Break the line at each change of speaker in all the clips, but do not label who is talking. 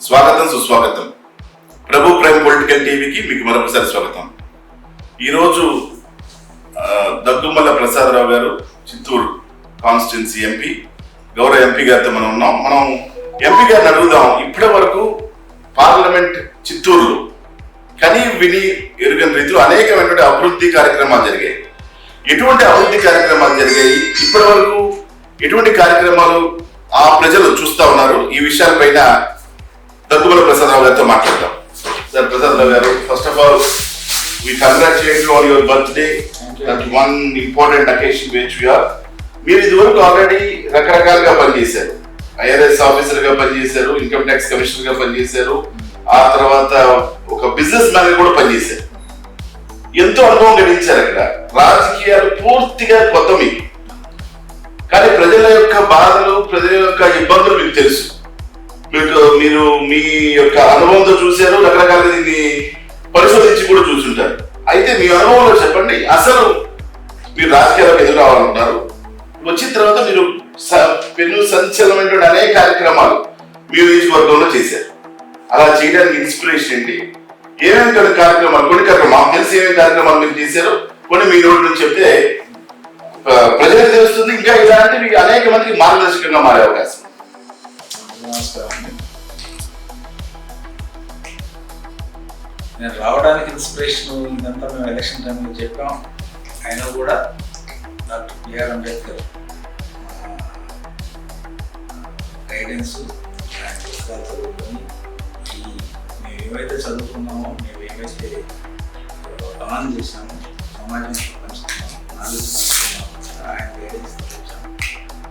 స్వాగతం సుస్వాగతం. ప్రభు prime political టీవీకి మీకు మరొకసారి స్వాగతం. ఈరోజు దగ్గుమల్ల ప్రసాదరావు గారు చిత్తూరు కాన్స్టిట్యున్సీ ఎంపీ, గౌరవ ఎంపీ గారితో మనం ఎంపీ గారిని అడుగుదాం. ఇప్పటి వరకు పార్లమెంట్ చిత్తూరులో కని విని ఎరుగని రీతిలో అనేకమైనటువంటి అభివృద్ధి కార్యక్రమాలు జరిగాయి. ఎటువంటి అభివృద్ధి కార్యక్రమాలు జరిగాయి, ఇప్పటి వరకు ఎటువంటి కార్యక్రమాలు ఆ ప్రజలు చూస్తా ఉన్నారు, ఈ విషయాలపైన దగ్గుమల్ల ప్రసాదరావు గారితో మాట్లాడతాం. సార్ ప్రసాదరావు గారు, first of all we congratulate you on your birthday. That one important occasion which we are. మీరు ఇదివరకు ఆల్రెడీ రకరకాలుగా పనిచేశారు. ఐఆర్ఎస్ ఆఫీసర్ గా పనిచేశారు, ఇన్కమ్ ట్యాక్స్ కమిషనర్ గా పనిచేశారు, ఆ తర్వాత ఒక బిజినెస్ మ్యాన్ కూడా పనిచేశారు. ఎంతో అనుభవం గడించారు. అక్కడ రాజకీయాలు పూర్తిగా కొత్త మీకు, కానీ ప్రజల యొక్క బాధలు, ప్రజల యొక్క ఇబ్బందులు మీకు తెలుసు. మీరు మీ యొక్క అనుభవంతో చూశారు, రకరకాలుగా దీన్ని పరిశోధించి కూడా చూసుంటారు. అయితే మీ అనుభవంలో చెప్పండి, అసలు మీరు రాజకీయాలకు ఎదురు రావాలనుకుంటారు, వచ్చిన తర్వాత మీరు పెను సంచలనమైనటువంటి అనేక కార్యక్రమాలు మీ నియోజకవర్గంలో చేశారు. అలా చేయడానికి ఇన్స్పిరేషన్ ఏంటి? ఏమేమి కార్యక్రమాలు, కొన్ని కార్యక్రమాలు మాకు తెలిసి ఏమేమి కార్యక్రమాలు మీరు చేశారు, కొన్ని మీ నోటి నుంచి చెప్తే ప్రజలకు తెలుస్తుంది. ఇంకా ఇలాంటివి అనేక మందికి మార్గదర్శకంగా మారే అవకాశం.
నమస్కారం అండి. నేను రావడానికి ఇన్స్పిరేషన్ ఇదంతా మేము ఎలక్షన్ టైంలో చెప్పాం. అయినా కూడా డాక్టర్ బిఆర్ అంబేద్కర్ గైడెన్స్, ఆయన పుస్తకాలు చదువుకొని మేము ఏవైతే చదువుకున్నామో, మేము ఏవైతే ఆన్ చేసామో, సమాజంలో పంచుతున్నాము, నాలెడ్జ్ పంచుతున్నాము, ఆయన గైడెన్స్ వచ్చాము.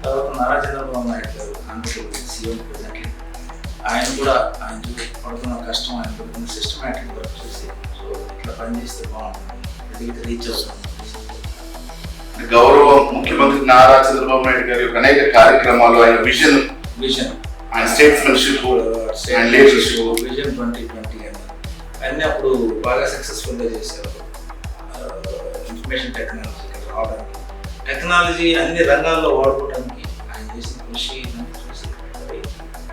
తర్వాత నారా చంద్రబాబు నాయుడు గారు ఆంధ్రప్రదేశ్ సీఎం ప్రెసిడెంట్లీ, ఆయన కూడా ఆయన పడుతున్న కష్టం, ఆయన పడుతున్న సిస్టమేటిక్ వర్క్ చూసి సో ఇట్లా పనిచేస్తే బాగుంటుంది, ప్రజలకు రీచ్ అవుతుంది.
గౌరవ ముఖ్యమంత్రి నారా చంద్రబాబు నాయుడు గారి యొక్క అనేక కార్యక్రమాలు, ఆయన విజన్, ఆయన స్టేట్స్మెన్షిప్, ఆయన లీడర్షిప్,
విజన్ 2020 అన్నీ అప్పుడు బాగా సక్సెస్ఫుల్గా చేశారు. ఇన్ఫర్మేషన్ టెక్నాలజీ రావడానికి, టెక్నాలజీ అన్ని రంగాల్లో వాడుకోవడానికి ఆయన చేసిన కృషి చూసి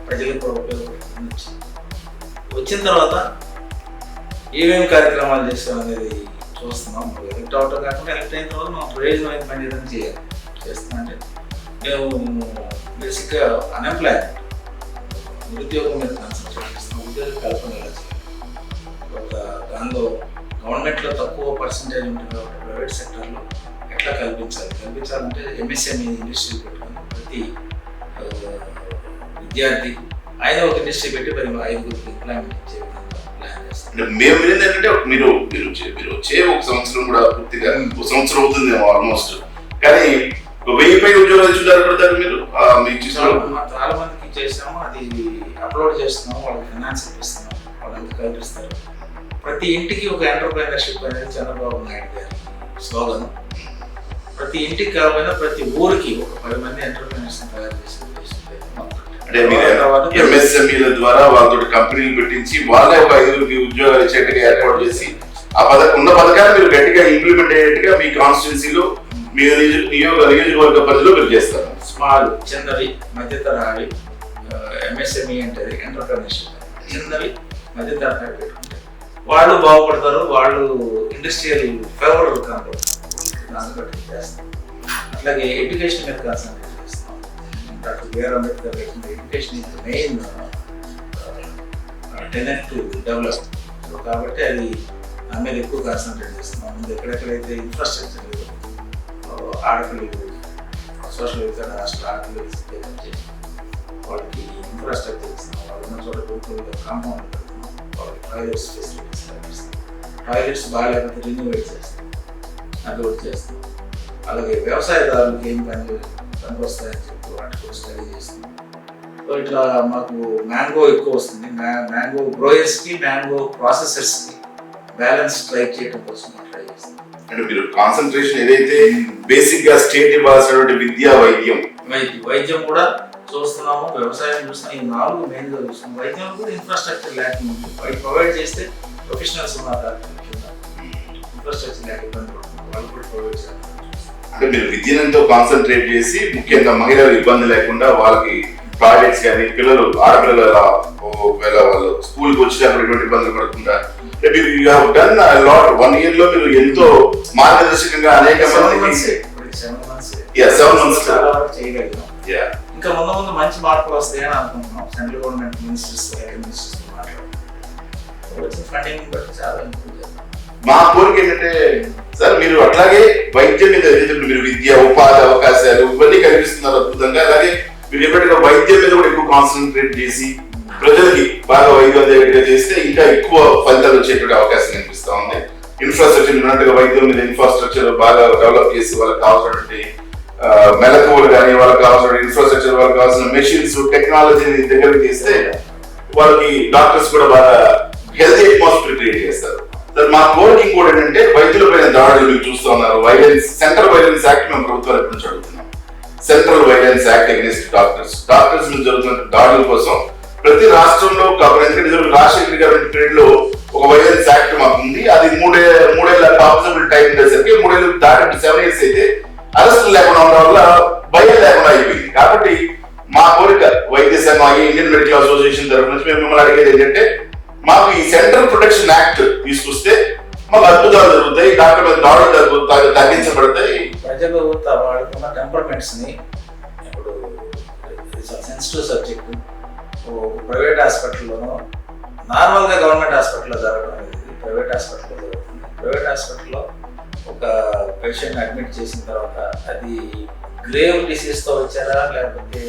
ప్రజలకు ఉపయోగపడుతుంది. వచ్చిన తర్వాత ఏమేమి కార్యక్రమాలు చేస్తాం అనేది చూస్తున్నాం. ఎలక్ట్ అవటం కాకుండా ఎలక్ట్ అయిన తర్వాత మనం ప్రయోజనమైన పని ఏదైనా చేస్తామంటే మేము బేసిక్గా అన్ఎంప్లాయ్మెంట్, నిరుద్యోగం మీద కాన్సన్ట్రేట్ చేస్తున్నాం. ఉద్యోగ కల్పన ఎలా చేయాలి, ఒక దానిలో గవర్నమెంట్లో తక్కువ పర్సంటేజ్ ఉంటుంది కాబట్టి ప్రైవేట్ సెక్టర్లో ఎట్లా కల్పించాలంటే ఎంఎస్ఎంఈ ఇండస్ట్రీ పెట్టుకుని ప్రతి విద్యార్థి ఆయన ఒక ఇండస్ట్రీ పెట్టి 5 ఎంప్లాయ్మెంట్ ఇచ్చే విధంగా ప్లాన్ చేస్తాం.
మేము ఏంటంటే మీరు వచ్చే ఒక సంవత్సరం కూడా పూర్తిగా ఒక సంవత్సరం అవుతుంది ఆల్మోస్ట్, కానీ 1000 పై ఉద్యోగాలు చూడాలి మీరు
చాలా మందికి చేసాము. అది అప్లోడ్ చేస్తున్నాము, వాళ్ళకి ఫైనాన్స్ ఇప్పిస్తున్నాము, వాళ్ళంతా కల్పిస్తారు. ప్రతి ఇంటికి ఒక ఎంటర్ప్రైనర్షిప్ అనేది చంద్రబాబు నాయుడు గారి స్లోగన్. ప్రతి ఇంటికి కాకపోయినా ప్రతి ఊరికి ఒక 10 మంది ఎంటర్ప్రైనర్స్ తయారు చేసే ఉద్దేశం.
అంటే ఎంఎస్ఎంఈల ద్వారా వాళ్ళతో కంపెనీలు పెట్టించి వాళ్ళే ఒక 5 ఉద్యోగాలు ఇచ్చేట్టుగా ఏర్పాటు చేసి ఆ ఉన్న పథకాన్ని మీరు గట్టిగా ఇంప్లిమెంట్ అయ్యేట్టుగా మీ కాన్స్టిట్యున్సీలో, మీ నియోజకవర్గ పరిధిలో మీరు చేస్తారు.
స్మాల్, చిన్నవి, మధ్య తరహావి, ఎంఎస్ఎంఈ అంటే ఎంటర్ప్రైనర్షిప్, చిన్నవి మధ్య తరహావి పెట్టుకుంటే వాళ్ళు బాగుపడతారు, వాళ్ళు ఇండస్ట్రియల్ ఫేవర్ కనపడతారు. దాన్ని చేస్తాం. అట్లాగే ఎడ్యుకేషన్ మీద కాన్సన్ట్రేట్ చేస్తాం. Doctor BR Ambedkar education is main tenet to develop. కాబట్టి అది దాని మీద ఎక్కువ కాన్సన్ట్రేట్ చేస్తున్నాం. ముందు ఎక్కడెక్కడైతే ఇన్ఫ్రాస్ట్రక్చర్ లేదు, ఆడపిల్లలు సోషల్ వెల్ఫేర్ హాస్టల్ ఆడపిల్లలు చేసి వాళ్ళకి ఇన్ఫ్రాస్ట్రక్చర్ ఇస్తున్నాం. వాళ్ళు ఉన్న చోట గురుకులుగా కాంపౌండ్ పెడుతున్నాం, వాళ్ళకి టాయిలెట్స్ ఫెసిలిటీస్ కల్పిస్తాం. టాయిలెట్స్ బాగాలేకపోతే రిన్యూవేట్ చేస్తాం, అది ఒకటి చేస్తాం. అలాగే వ్యవసాయదారులకు ఏం పని వస్తాయని చెప్పి వాటికి స్టడీ చేస్తున్నాం. సో ఇట్లా మాకు మ్యాంగో ఎక్కువ వస్తుంది. మ్యాంగో గ్రోయర్స్కి, మ్యాంగో ప్రాసెసర్స్కి బ్యాలెన్స్ స్ట్రైక్ చేయడం కోసం ట్రై చేస్తాం.
అంటే మీరు కాన్సన్ట్రేషన్ ఏదైతే బేసిక్ గా స్టేట్ ఇవ్వాల్సినటువంటి విద్య,
వైద్యం కూడా చూస్తున్నాము, వ్యవసాయం చూస్తున్నాం. ఈ 4 మెయిన్గా చూస్తున్నాం. వైద్యం కూడా ఇన్ఫ్రాస్ట్రక్చర్ ల్యాకింగ్ ఉంది. వాటి ప్రొవైడ్ చేస్తే ప్రొఫెషనల్స్ ఉన్నారు, ఇన్ఫ్రాస్ట్రక్చర్ లేక ఇబ్బంది పడుతుంది, వాళ్ళు కూడా ప్రొవైడ్ చేస్తారు.
అంటే మీరు విద్యను ఎంతో కాన్సన్ట్రేట్ చేసి ముఖ్యంగా మహిళలు ఇబ్బంది లేకుండా వాళ్ళకి ప్రాజెక్ట్స్ కానీ పిల్లలు ఆడపిల్లలు ఒకవేళ వాళ్ళు స్కూల్కి వచ్చినప్పుడు ఎటువంటి ఇబ్బందులు పడకుండా డన్ లాట్ 1 year లో మీరు ఎంతో మార్గదర్శకంగా అనేక మందికి 7 months
చేయగలిగాం. ఇంకా ముందు ముందు మంచి మార్పులు వస్తాయని అనుకుంటున్నాం. సెంట్రల్ గవర్నమెంట్ మినిస్టర్స్ మాట్లాడుతున్నాం, ఫండింగ్ బట్టి చాలా ఇంప్రూవ్ చేస్తాం.
మా కోరిక ఏంటంటే సార్ మీరు అట్లాగే వైద్యం మీద మీరు విద్య ఉపాధి అవకాశాలు ఇవన్నీ కల్పిస్తున్నారు అద్భుతంగా. అలాగే మీరు ఎప్పటికీ వైద్యం మీద కూడా ఎక్కువ కాన్సన్ట్రేట్ చేసి ప్రజలకి బాగా వైద్యం దగ్గరగా చేస్తే ఇంకా ఎక్కువ ఫలితాలు వచ్చేటువంటి అవకాశం కనిపిస్తా ఉంది. ఇన్ఫ్రాస్ట్రక్చర్ ఉన్నట్టుగా వైద్యం మీద ఇన్ఫ్రాస్ట్రక్చర్ బాగా డెవలప్ చేసి వాళ్ళకి కావాల్సినటువంటి మెలకువలు కానీ వాళ్ళకి కావాల్సిన ఇన్ఫ్రాస్ట్రక్చర్ వాళ్ళకి కావాల్సిన మెషిన్స్ టెక్నాలజీని దగ్గరికి చేస్తే వాళ్ళకి డాక్టర్స్ కూడా బాగా హెల్తీ అట్మాస్ఫియర్ క్రియేట్ చేస్తారు. మా కోరిక ఇంకోటి ఏంటంటే వైద్యులపైన దాడులు మీరు చూస్తూ ఉన్నారు. వైలెన్స్ సెంట్రల్ వైలెన్స్ యాక్ట్ మేము ప్రభుత్వాలు ఎప్పటి నుంచి అడుగుతున్నాం. Central violence act against doctors నుంచి జరుగుతున్న దాడుల కోసం ప్రతి రాష్ట్రంలో ఎందుకంటే రాజశేఖర్ గవర్నమెంట్ పీరియడ్ లో ఒక వైలెన్స్ యాక్ట్ మాకు ఉంది. అది మూడేళ్ల కాన్స్టబుల్ టైం ఉండేసరికి 3 ఏళ్ళు దాటి 7 years అయితే అరెస్టులు లేకుండా ఉండడం వల్ల భయం లేకుండా అయిపోయింది. కాబట్టి మా కోరిక వైద్య సంఘం ఇండియన్ మెడికల్ అసోసియేషన్ తరఫు నుంచి మేము మిమ్మల్ని అడిగేది ఏంటంటే మాకు ఈ సెంట్రల్ ప్రొటెక్షన్ యాక్ట్ తీసుకొస్తే మాకు అద్భుతాలు జరుగుతాయి, డాక్టర్ మీద దాడులు తగ్గించబడతాయి.
ప్రజలు వాడుకున్న టెంపర్మెంట్స్ ని ఇప్పుడు సెన్సిటివ్ సబ్జెక్ట్ ప్రైవేట్ హాస్పిటల్లోనూ నార్మల్ గా గవర్నమెంట్ హాస్పిటల్లో జరగడం అనేది ప్రైవేట్ హాస్పిటల్లో జరుగుతుంది. ప్రైవేట్ హాస్పిటల్లో ఒక పేషెంట్ అడ్మిట్ చేసిన తర్వాత అది గ్రేవ్ డిసీజ్ తో వచ్చారా లేకపోతే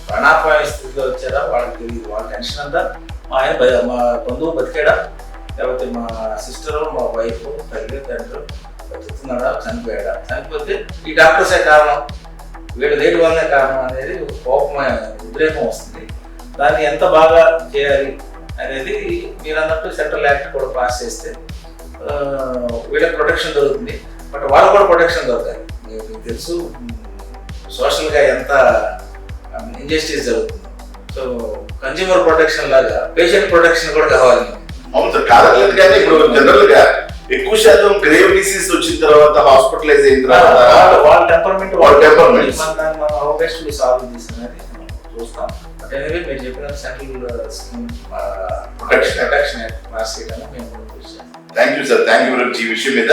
ప్రాణాపాయ స్థితిలో వచ్చారా వాళ్ళకి తెలియదు. వాళ్ళ టెన్షన్ అంతా మా బంధువు బతికాడా లేకపోతే మా సిస్టర్ మా వైఫ్ తల్లి తండ్రి బతుకుతున్నాడా చనిపోయాడా, చనిపోతే ఈ డాక్టర్సే కారణం వీళ్ళ లేట్ వల్లనే కారణం అనేది కోపమైన ఉద్రేకం వస్తుంది. దాన్ని ఎంత బాగా చేయాలి అనేది మీరు అన్నట్టు సెంట్రల్ యాక్ట్ కూడా పాస్ చేస్తే వీళ్ళకి ప్రొటెక్షన్ దొరుకుతుంది. బట్ వాళ్ళకు కూడా ప్రొటెక్షన్ దొరకాలి. మీకు తెలుసు సోషల్గా ఎంత ఇంజస్టిస్ జరుగుతుంది. సో కన్జ్యూమర్ ప్రొటెక్షన్ లాగా పేషెంట్ ప్రొటెక్షన్ కూడా కావాలి.
అవును సార్, కాదలేదు కానీ ఇప్పుడు జనరల్ గా ఎక్కువ శాతం గ్రేవ్ డిసీజ్ వచ్చిన తర్వాత హాస్పిటలైజ్ అయిన తర్వాత
వాళ్ళ టెంపర్మెంట్ సాల్వ్ చేసినది చూస్తాం. బట్ ఎనీవే మీరు చెప్పిన సెంట్రల్ స్కీమ్ ప్రొటెక్షన్ పాస్ చేయడానికి మేము
thank you sir, thank you very much ఈ విషయం మీద.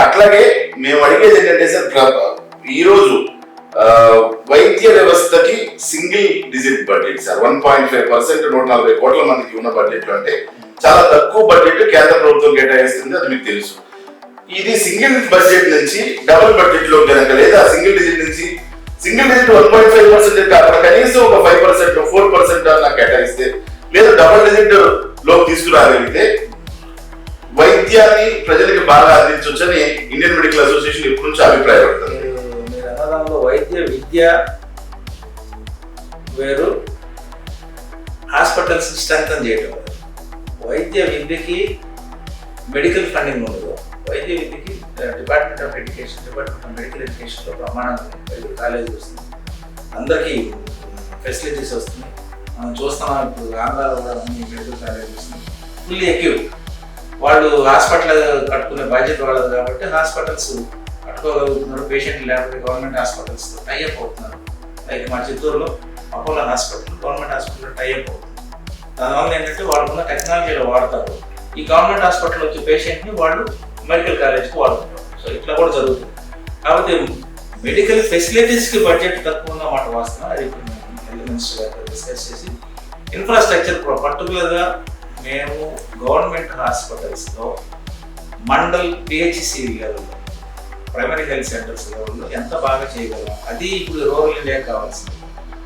అట్లాగే మేము అడిగేది ఏంటంటే సార్ ఈ రోజు వైద్య వ్యవస్థకి సింగిల్ డిజిట్ బడ్జెట్ సార్ 1.5% 140 కోట్ల మందికి ఉన్న బడ్జెట్ అంటే చాలా తక్కువ బడ్జెట్ కేంద్ర ప్రభుత్వం కేటాయిస్తుంది, అది మీకు తెలుసు. ఇది సింగిల్ బడ్జెట్ నుంచి డబుల్ బడ్జెట్ లో కనుక లేదా సింగిల్ డిజిట్ నుంచి సింగిల్ డిజిట్ 1.5% కాకుండా కనీసం ఒక 5% 4% అలా కేటాయిస్తే లేదా డబుల్ డిజిట్ లో తీసుకురాగలిగితే వైద్యాన్ని ప్రజలకి బాగా అందించవచ్చని ఇండియన్ మెడికల్ అసోసియేషన్ ఎప్పటి నుంచి అభిప్రాయపడుతుంది.
మీరు అన్నదాంలో వైద్య విద్య వేరు, హాస్పిటల్స్ స్ట్రెంగ్తన్ చేయడం వేరు. వైద్య విద్యకి మెడికల్ ఫండింగ్ ఉండదు. వైద్య విద్యకి డిపార్ట్మెంట్ ఆఫ్ మెడికల్ ఎడ్యుకేషన్లో ప్రమాణంగా మెడికల్ కాలేజ్ వస్తుంది, అందరికీ ఫెసిలిటీస్ వస్తుంది. మనం చూస్తున్నాం ఇప్పుడు ఆంధ్రాలో కూడా అన్ని మెడికల్ కాలేజ్ వస్తుంది, ఫుల్లీ ఎక్విప్డ్. వాళ్ళు హాస్పిటల్ కట్టుకునే బాధ్యత వాళ్ళది కాబట్టి హాస్పిటల్స్ కట్టుకోగలుగుతున్నారు. పేషెంట్లు లేకపోతే గవర్నమెంట్ హాస్పిటల్స్తో టైఅప్ అవుతున్నారు. లైక్ మా చిత్తూరులో Apollo hospital government hospital tie up అవుతుంది. దానివల్ల ఏంటంటే వాళ్ళకున్న టెక్నాలజీలో వాడతారు. ఈ గవర్నమెంట్ హాస్పిటల్ వచ్చే పేషెంట్ని వాళ్ళు మెడికల్ కాలేజ్కి వాడుకుంటారు. సో ఇట్లా కూడా జరుగుతుంది. కాబట్టి మెడికల్ ఫెసిలిటీస్కి బడ్జెట్ తక్కువ ఉన్నమాట వాస్తవం. అది హెల్త్ మినిస్టర్ గారితో డిస్కస్ చేసి ఇన్ఫ్రాస్ట్రక్చర్ పర్టికులర్గా మేము గవర్నమెంట్ హాస్పిటల్స్లో మండల్ పిహెచ్సి లెవెల్లో ప్రైమరీ హెల్త్ సెంటర్స్ లెవెల్లో ఎంత బాగా చేయగలం, అది ఇప్పుడు రూరల్ ఇండియా కావాల్సింది.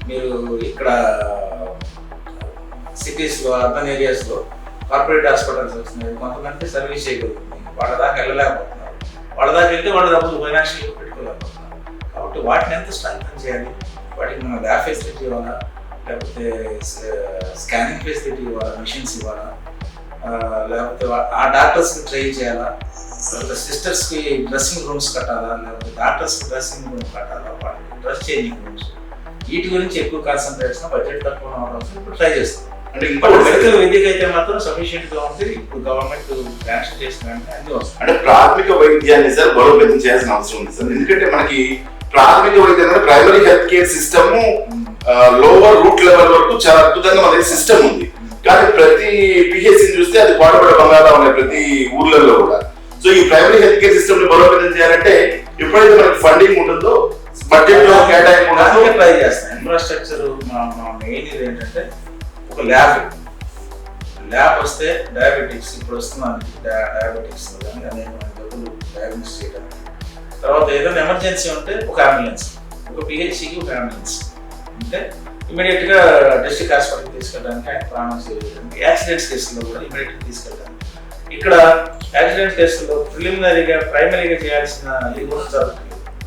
మీరు ఇక్కడ సిటీస్లో అర్బన్ ఏరియాస్లో కార్పొరేట్ హాస్పిటల్స్ వస్తున్నాయి, కొంతమంది సర్వీస్ చేయగలుగుతుంది, వాళ్ళ దాకా వెళ్ళలేకపోతున్నారు. వాళ్ళ దాకా వెళ్తే వాళ్ళ డబ్బులు ఫైనాన్షియల్గా పెట్టుకోలేకపోతున్నారు. కాబట్టి వాటిని ఎంత స్ట్రెంగ్తన్ చేయాలి, వాటికి మనం ల్యాబ్ ఫెసిలిటీ ఇవ్వాలా, లేకపోతే స్కానింగ్ ఫెసిలిటీ ఇవ్వాలా, మిషన్స్ ఇవ్వాలా, లేకపోతే ఆ డాక్టర్స్కి ట్రైన్ చేయాలా, లేకపోతే సిస్టర్స్కి డ్రెస్సింగ్ రూమ్స్ కట్టాలా, లేకపోతే డాక్టర్స్కి డ్రెస్సింగ్ రూమ్ కట్టాలా, వాళ్ళకి డ్రెస్ చేంజింగ్ రూమ్స్, వీటి గురించి ఎక్కువ కాన్సన్ట్రేషన్ బడ్జెట్ తక్కువ అవడం ఇప్పుడు ట్రై చేస్తాం.
అంటే ఇంకోటి
మెడికల్ విద్యకి అయితే మాత్రం సఫిషియెంట్ గా ఉంది. ఇప్పుడు గవర్నమెంట్ శాంక్షన్ చేసిన వెంటనే అన్ని వస్తాయి.
అంటే ప్రాథమిక వైద్యాన్ని సార్ బలోపేతం చేయాల్సిన అవసరం ఉంది సార్. ఎందుకంటే మనకి ప్రాథమిక వైద్యం అంటే primary health care system lower root level వరకు చాలా అద్భుతంగా మన సిస్టమ్ ఉంది. కానీ ప్రతి పిహెచ్సి చూస్తే అది పాటుపడే బంగాళా ఉన్నాయి ప్రతి ఊర్లలో కూడా. సో ఈ ప్రైమరీ హెల్త్ కేర్ సిస్టమ్ ని బలోపేతం చేయాలంటే ఎప్పుడైతే మనకి ఫండింగ్ ఉంటుందో బడ్జెట్ లో కేటాయింపు ఉంటుందో
ట్రై చేస్తాం. ఇన్ఫ్రాస్ట్రక్చర్ మా మెయిన్ ఇది ఏంటంటే ఒక ల్యాబ్ వస్తే డయాబెటిక్స్ ఇప్పుడు వస్తున్నాను డయాబెటిక్స్ కానీ అనేక జబ్బులు డయాగ్నోస్ చేయడానికి. తర్వాత ఏదైనా ఎమర్జెన్సీ ఉంటే ఒక అంబులెన్స్, ఒక పిహెచ్సికి ఒక అంబులెన్స్ అంటే ఇమీడియట్ గా డిస్ట్రిక్ట్ హాస్పిటల్కి తీసుకెళ్ళడానికి, ఆయన ప్రాణం చేయడానికి. యాక్సిడెంట్స్ కేసుల్లో కూడా ఇమీడియట్ గా తీసుకెళ్ళడానికి. ఇక్కడ యాక్సిడెంట్ కేసుల్లో ప్రిలిమినరీగా ప్రైమరీగా చేయాల్సిన ఇది కూడా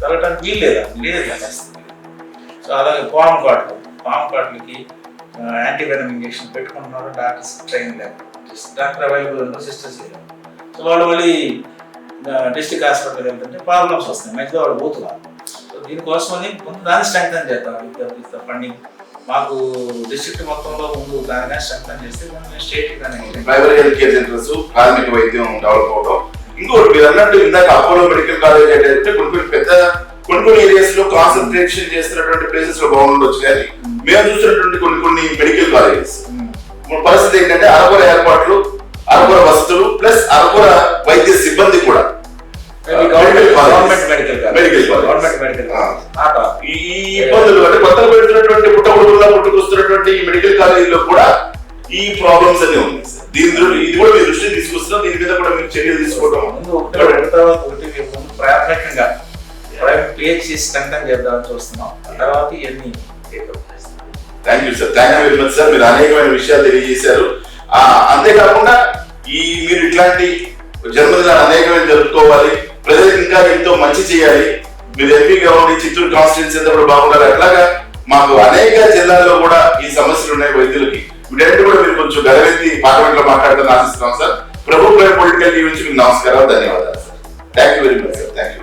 జరగడానికి వీల్లేదు. సో అలాగే పాము కాట్లకి యాంటీవెనమ్ ఇంజెక్షన్ పెట్టుకుంటున్నారు డాక్టర్స్ ట్రైన్ లేక, డాక్టర్ అవైలబుల్ ఉన్నారు, సిస్టర్స్ లేరు. సో వాళ్ళు మళ్ళీ డిస్ట్రిక్ట్ హాస్పిటల్కి వెళ్తుంటే ప్రాబ్లమ్స్ వస్తాయి, మధ్యలో వాళ్ళు పోతున్నారు. సో దీనికోసమని ముందు దాన్ని స్ట్రెంగ్తన్ చేద్దాం ఫండింగ్. మాకు డిస్ట్రిక్ట్ మొత్తంలో ముందు దానిగా స్ట్రెంగ్తన్ చేస్తే state
primary health care centres ప్రాథమిక వైద్యం డెవలప్ అవడం. ఇంకోటి మీరు అన్నట్టు ఇందాక అపోలో మెడికల్ కాలేజ్ అంటే కొన్ని ఏరియాస్ లో కాన్సన్ట్రేషన్ చేస్తున్నటువంటి ప్లేసెస్ లో బాగుండొచ్చు. కానీ మేము చూసినటువంటి కొన్ని మెడికల్ కాలేజెస్ పరిస్థితి ఏంటంటే అరకొర ఏర్పాట్లు, అరకొర వసతులు ప్లస్ అరకొర వైద్య సిబ్బంది కూడా ఈ ఇబ్బందులు అంటే కొత్తగా పెడుతున్నటువంటి పుట్టుకొస్తున్నటువంటి మెడికల్ కాలేజీలో కూడా ఈ ప్రాబ్లమ్స్ అన్ని ఉన్నాయి. ఇది కూడా మీ దృష్టికి తీసుకొస్తున్నాం. దీని మీద కూడా మీరు చర్యలు తీసుకోవడం
ప్రాథమికంగా పిహెచ్సి స్ట్రెంగ్తన్ చేద్దామని చూస్తున్నాం. తర్వాత ఇవన్నీ
thank you sir, thank you very much sir. మీరు అనేకమైన విషయాలు తెలియజేశారు. అంతేకాకుండా మీరు ఇట్లాంటి జన్మదినాలు అనేకమైన జరుపుకోవాలి, ప్రజలకు ఇంకా ఎంతో మంచి చేయాలి. మీరు ఎంపీగా ఉండి చిత్తూరు కాన్స్టిట్యున్సీ అంతా కూడా బాగుండాలి. అట్లాగా మాకు అనేక జిల్లాల్లో కూడా ఈ సమస్యలు ఉన్నాయి వైద్యులకి. వీటన్నిటి కూడా మీరు కొంచెం గర్వెత్తి పార్లమెంట్ లో మాట్లాడాలని ఆశిస్తున్నాం సార్. ప్రభుత్వ పొలిటికల్ టీవీ నుంచి మీకు నమస్కారాలు, ధన్యవాదాలు sir. Thank you very much sir. Thank you.